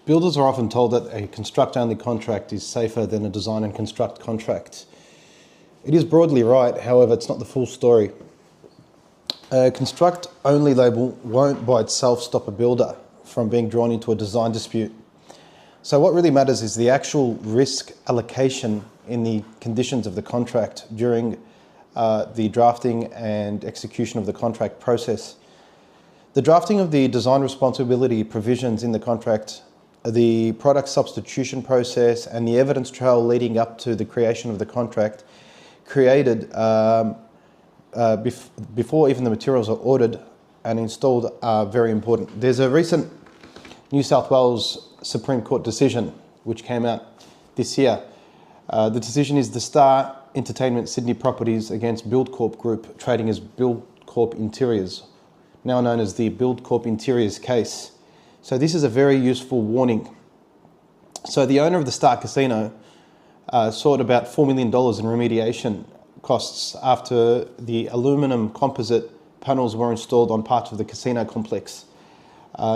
Builders are often told that a construct-only contract is safer than a design and construct contract. It is broadly right, however, it's not the full story. A construct-only label won't by itself stop a builder from being drawn into a design dispute. So what really matters is the actual risk allocation in the conditions of the contract during the drafting and execution of the contract process. The drafting of the design responsibility provisions in the contract, the product substitution process, and the evidence trail leading up to the creation of the contract created before even the materials are ordered and installed are very important. There's a recent New South Wales Supreme Court decision which came out this year. The decision is the Star Entertainment Sydney Properties against Buildcorp Group, trading as Buildcorp Interiors, now known as the Buildcorp Interiors case. So this is a very useful warning. So the owner of the Star Casino sought about $4 million in remediation costs after the aluminium composite panels were installed on parts of the casino complex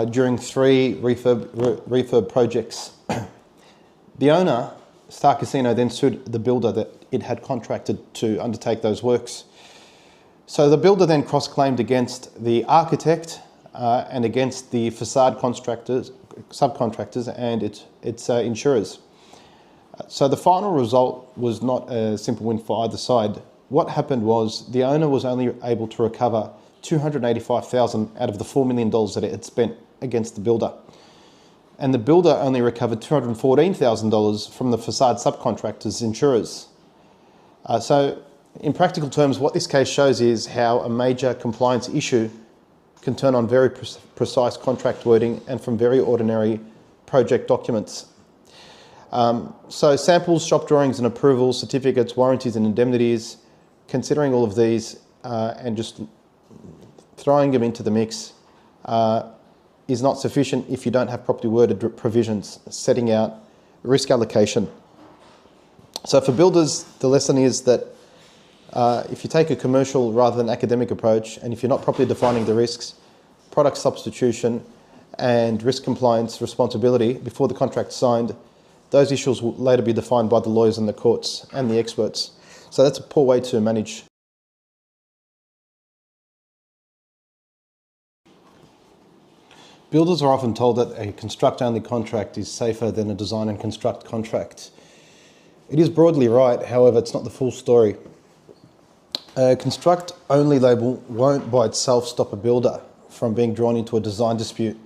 during 3 refurb projects. The owner, Star Casino, then sued the builder that it had contracted to undertake those works. So the builder then cross-claimed against the architect and against the facade subcontractors and its insurers. So the final result was not a simple win for either side. What happened was the owner was only able to recover $285,000 out of the $4 million that it had spent against the builder. And the builder only recovered $214,000 from the facade subcontractors' insurers. So in practical terms, what this case shows is how a major compliance issue can turn on very precise contract wording and from very ordinary project documents. So samples, shop drawings and approvals, certificates, warranties and indemnities, considering all of these and just throwing them into the mix is not sufficient if you don't have properly worded provisions setting out risk allocation. So for builders, the lesson is that if you take a commercial rather than academic approach, and if you're not properly defining the risks, product substitution and risk compliance responsibility before the contract's signed, those issues will later be defined by the lawyers and the courts and the experts. So that's a poor way to manage. Builders are often told that a construct-only contract is safer than a design and construct contract. It is broadly right, however, it's not the full story. A construct-only label won't by itself stop a builder from being drawn into a design dispute.